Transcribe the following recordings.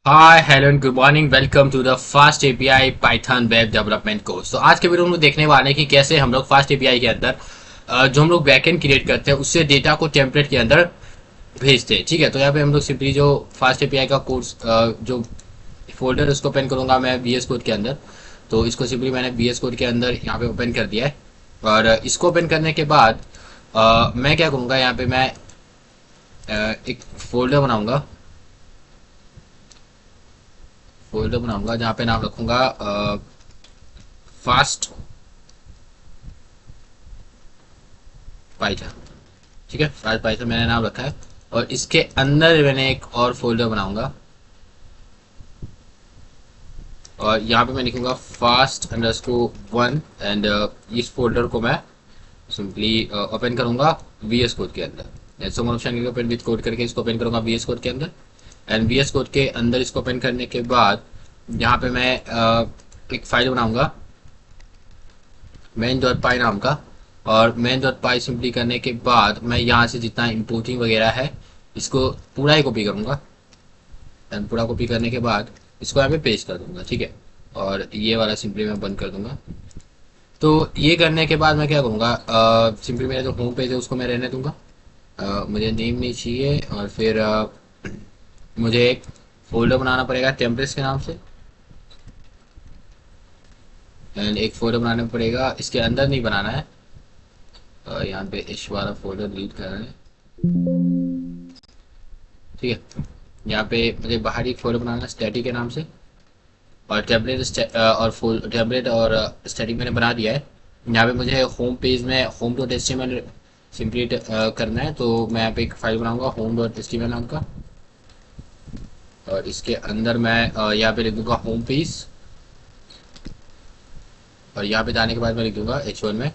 Hi hello and good morning. Welcome to the fast API Python web development course. तो आज के video में देखने वाले हैं कि कैसे हम लोग फास्ट एपीआई के अंदर जो हम लोग बैकएंड क्रिएट करते हैं उससे डेटा को टेम्पलेट के अंदर भेजते हैं। ठीक है, तो यहाँ पे हम लोग सिंपली जो फास्ट एपीआई का कोर्स जो फोल्डर उसको ओपन करूंगा मैं VS कोड के अंदर। तो इसको सिंपली मैंने VS कोड के अंदर यहाँ पे ओपन कर दिया है। और इसको ओपन करने के बाद मैं क्या करूँगा, यहाँ पे मैं एक फोल्डर बनाऊंगा जहाँ पे नाम रखूंगा फास्ट पाइथन। ठीक है, फास्ट पाइथन मैंने नाम रखा है। और इसके अंदर मैंने एक और फोल्डर बनाऊंगा और यहाँ पे मैं लिखूंगा फास्ट अंडरस्कोर वन। एंड इस फोल्डर को मैं सिंपली ओपन करूंगा VS कोड के अंदर। So option open with code करके इसको ओपन करूंगा VS कोड के अंदर। एंड VS कोड के अंदर इसको ओपन करने के बाद यहाँ पे मैं एक फाइल बनाऊंगा मेन डॉट पाई नाम का। और मेन डॉट पाई सिंपली करने के बाद मैं यहाँ से जितना इंपोर्टिंग वगैरह है इसको पूरा ही कॉपी करूंगा। एंड पूरा कॉपी करने के बाद इसको यहाँ पे पेस्ट कर दूंगा। ठीक है, और ये वाला सिंपली मैं बंद कर दूंगा। तो ये करने के बाद मैं क्या करूँगा, सिंपली मेरा जो होम पेज है उसको मैं रहने दूंगा। मुझे नेम नहीं चाहिए। और फिर मुझे एक फोल्डर बनाना पड़ेगा टेम्पलेट्स के नाम से। एंड एक फोल्डर बनाना पड़ेगा, इसके अंदर नहीं बनाना है। यहाँ पे इस वाला फोल्डर डिलीट करना है। ठीक है, यहाँ पे मुझे बाहर एक फोल्डर बनाना है स्टैटिक के नाम से। और टेम्पलेट और स्टैटिक मैंने बना दिया है। यहाँ पे मुझे होम पेज में home dot H T M L simply करना है। तो मैं यहाँ पे एक फाइल बनाऊंगा home dot H T M L नाम का। और इसके अंदर मैं यहाँ पे लिख दूंगा होम पेज। और यहाँ पे जाने के बाद मैं लिख दूंगा H1 में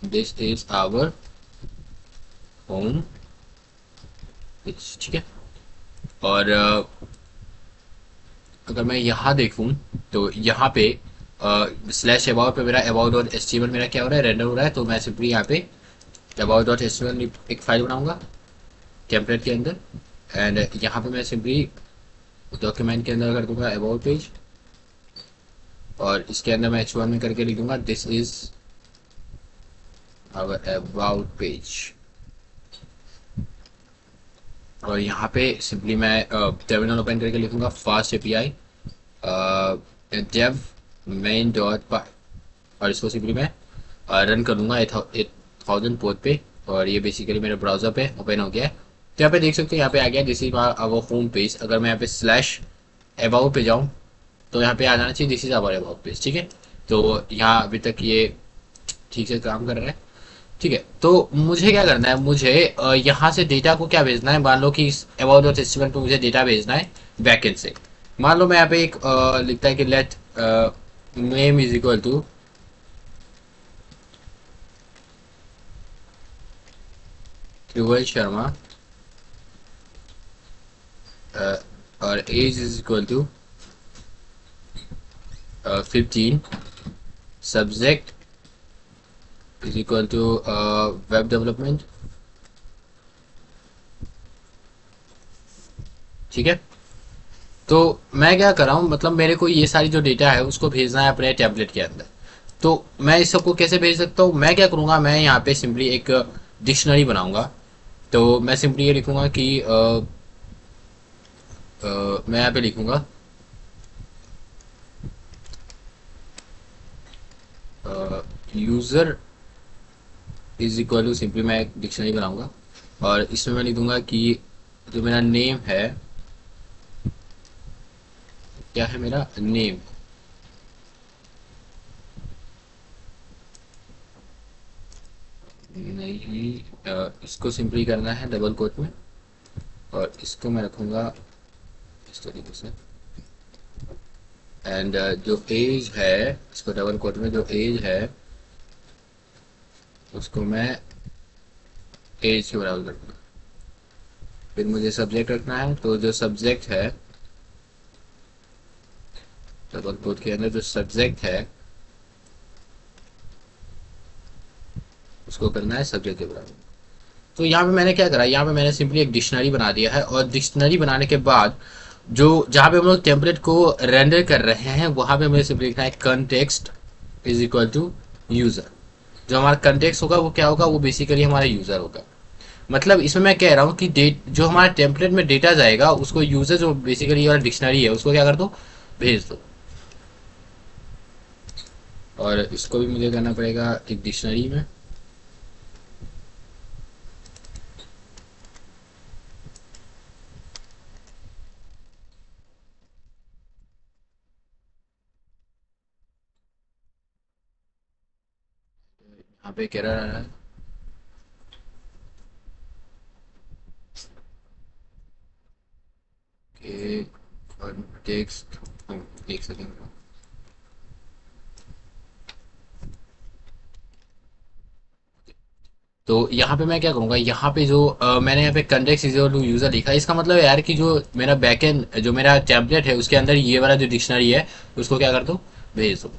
this is our home page. ठीक है, और अगर मैं यहाँ देखूँ तो यहाँ पे स्लैश अबाउट पे मेरा about dot H T M L मेरा क्या हो रहा है, रेंडर हो रहा है। तो मैं सिंपली यहाँ पे about dot H T M L एक फाइल बनाऊंगा टेम्पलेट के अंदर। एंड यहाँ पे मैं सिंपली डॉक्यूमेंट के अंदर कर दूंगा अबाउट पेज। और इसके अंदर मैं H1 में करके लिख दूंगा this is our about page. और यहाँ पे सिंपली मैं टर्मिनल ओपन करके लिखूंगा fast API dev main dot py. और इसको सिंपली मैं रन कर दूंगा 1000 पोर्ट पे। और ये बेसिकली मेरे ब्राउजर पे ओपन हो गया है। तो यहाँ पे देख सकते हो, यहाँ पे आ गया this is our home page. अगर मैं यहाँ पे स्लैश अबाउट पे जाऊँ तो यहाँ पे आ जाना चाहिए this is our about page. ठीक है, तो यहाँ अभी तक ये ठीक से काम कर रहा है। ठीक है, तो मुझे क्या करना है, मुझे यहाँ से डेटा को क्या भेजना है। मान लो कि इस अबाउट डॉट एचटीएमएल पे मुझे डेटा भेजना है बैकएंड से। मान लो मैं यहाँ पे एक लिखता है कि let name is equal to Dhruval Sharma और age is equal to 15। Subject is equal to web development. ठीक है, तो मैं क्या कर रहा हूँ, मतलब मेरे को ये सारी जो डेटा है उसको भेजना है अपने टैबलेट के अंदर। तो मैं इस सबको कैसे भेज सकता हूँ, मैं क्या करूँगा, मैं यहाँ पे सिंपली एक डिक्शनरी बनाऊंगा। तो मैं सिंपली ये लिखूंगा कि मैं यहाँ पे लिखूंगा user is equal to, simply मैं एक डिक्शनरी बनाऊंगा। और इसमें मैं लिख दूंगा कि जो मेरा नेम है, क्या है मेरा नेम। नहीं, इसको सिंपली करना है डबल कोट में। और इसको मैं रखूंगा इस तरीके से। एंड जो एज है, इसको डबल कोट में जो एज है उसको मैं एज के बराबर रखूंगा। फिर मुझे सब्जेक्ट रखना है, तो जो सब्जेक्ट है डबल कोट के अंदर जो सब्जेक्ट है उसको करना है सब्जेक्ट के बराबर। तो यहाँ पे मैंने क्या करा, यहाँ पे मैंने सिंपली एक डिक्शनरी बना दिया है, और डिक्शनरी बनाने के बाद जो जहाँ पे हम लोग टेम्पलेट को रेंडर कर रहे हैं वहाँ पे मुझे सिंपली लिखना है context is equal to user. जो हमारा कंटेक्स्ट होगा वो क्या होगा, वो बेसिकली हमारा यूजर होगा। मतलब इसमें मैं कह रहा हूँ कि डेट जो हमारे टेम्पलेट में डेटा जाएगा उसको यूजर, जो बेसिकली ये वाला डिक्शनरी है, उसको क्या कर दो, भेज दो। और इसको भी मुझे करना पड़ेगा एक डिक्शनरी में। यहाँ पे कह रहा है कि कंटेक्स्ट, एक सेकेंड, तो यहाँ पे मैं क्या करूँगा, यहाँ पे जो मैंने यहाँ पे context is equal to user लिखा, इसका मतलब है यार कि जो मेरा बैकएंड, जो मेरा टेम्पलेट है उसके अंदर ये वाला जो डिक्शनरी है उसको क्या कर दो, भेज दो।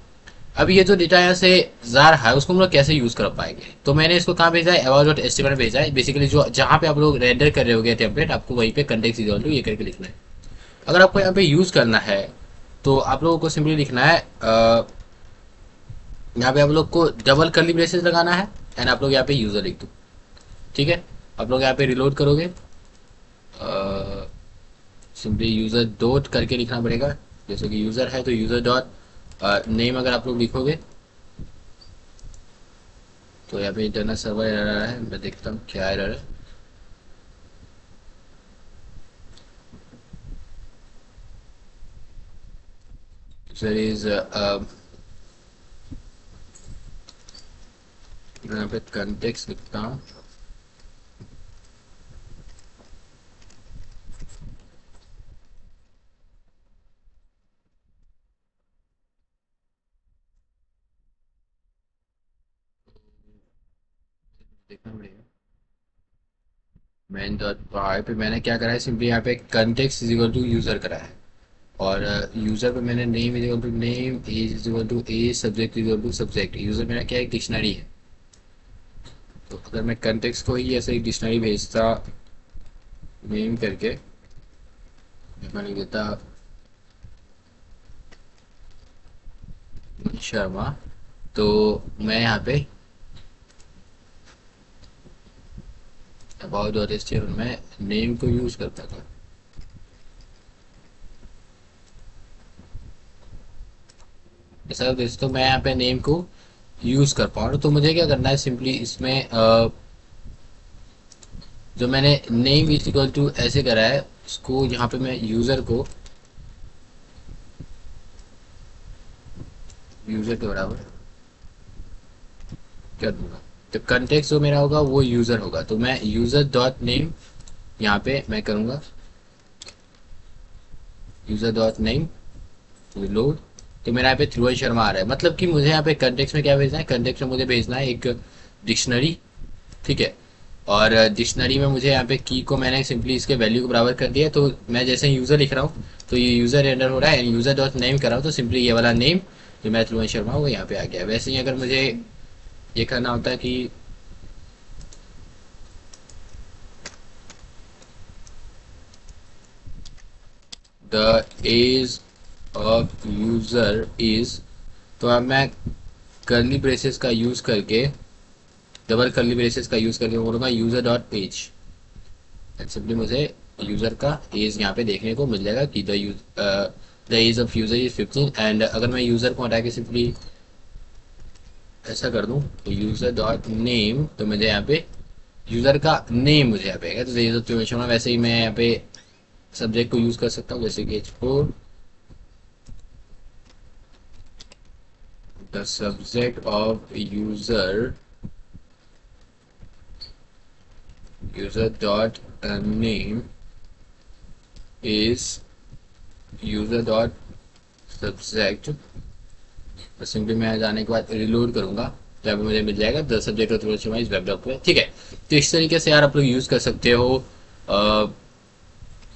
अब ये जो डेटा यहाँ से जा रहा है उसको हम लोग कैसे यूज कर पाएंगे, तो मैंने इसको कहाँ भेजा है, about.html में भेजा है। बेसिकली जो जहाँ पे आप लोग रेंडर कर रहे होगे टेम्पलेट, आपको वहीं पे कंटेक्स्ट इज इक्वल टू ये करके लिखना है। अगर आपको यहाँ पे यूज करना है तो आप लोगों को सिंपली लिखना है, यहाँ पे आप लोग को डबल कर्ली ब्रेसेस लगाना है, एंड आप लोग यहाँ पे यूजर लिख दो। ठीक है, आप लोग यहाँ पे रिलोड करोगे, सिंपली यूजर डॉट करके लिखना पड़ेगा। जैसे कि यूजर है तो यूजर डॉट नेम अगर आप लोग लिखोगे तो यहाँ पे इंटरनेट सर्वर एरर है, मैं देखता हूँ क्या एरर है। यूजर इज यहाँ पे कंटेक्स्ट लिखता हूँ, देखना पड़ेगा। मेन डॉट पाई पे मैंने क्या करा है, सिंपली यहाँ पे context is equal to user करा है, और यूजर पे मैंने name is equal to name, age is equal to age, subject is equal to subject. User मेरा क्या है, एक डिक्शनरी है। तो अगर मैं कंटेक्स्ट को ही ऐसे एक डिक्शनरी भेजता नेम करके, मैं लिख देता शर्मा, तो मैं यहाँ पे about.html में नेम को यूज करता था। ऐसा तो मैं यहाँ पे नेम को यूज कर पाऊँ, तो मुझे क्या करना है, सिंपली इसमें जो मैंने नेम इज इक्वल टू ऐसे करा है उसको यहाँ पे मैं यूजर को यूजर के बराबर कर दूंगा। तो कंटेक्स्ट जो मेरा होगा वो यूजर होगा, तो मैं यूजर डॉट नेम यहाँ पे मैं करूँगा यूजर डॉट नेम रिलोड। तो मेरा यहाँ पे ध्रुवन शर्मा आ रहा है, मतलब कि मुझे यहाँ पे कंटेक्स्ट में क्या भेजना है, कंटेक्स्ट में मुझे भेजना है एक डिक्शनरी। ठीक है, और डिक्शनरी में मुझे यहाँ पे की को मैंने सिंपली इसके वैल्यू को बराबर कर दिया। तो मैं जैसे यूजर लिख रहा हूँ तो ये यूजर रेंडर हो रहा है, यूजर डॉट नेम कर रहा हूँ तो सिंपली ये वाला नेम जो मैं ध्रुवन शर्मा वो यहाँ पे आ गया। वैसे ही अगर मुझे ये करना होता है कि the age of user is, तो अब मैं कर्ली ब्रेसेस का यूज करके, डबल कर्ली ब्रेसेस का यूज करके बोलूंगा यूजर डॉट एज, सिंपली मुझे यूजर का एज यहाँ पे देखने को मिल जाएगा कि the age of user is 15। And अगर मैं यूजर को हटा के सिंपली ऐसा कर दूं तो यूजर डॉट नेम, तो मुझे यहाँ पे यूजर का नेम मुझे यहाँ पे है, तो एज ऑफ शर्मा। वैसे ही मैं यहाँ पे सब्जेक्ट को यूज कर सकता हूँ, जैसे कि H4 the subject of user dot name is user dot subject। Simply मैं जाने के बाद रिलोड करूंगा तो अभी मुझे मिल जाएगा द सब्जेक्ट ऑफ इस वेब डॉक पे। ठीक है, तो इस तरीके से यार आप लोग यूज कर सकते हो।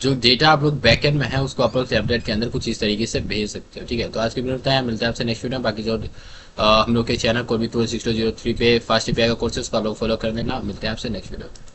जो डेटा आप लोग बैकएंड में है उसको आप लोग टेम्पलेट के अंदर कुछ इस तरीके से भेज सकते हो। ठीक है, तो आज की वीडियो में मिलता है आपसे नेक्स्ट वीडियो में। बाकी जो हम लोग के चैनल कोर्बी 6003 पे फास्ट एपीआई का कोर्सेज को आप लोग फॉलो कर लेना। मिलते हैं आपसे नेक्स्ट वीडियो।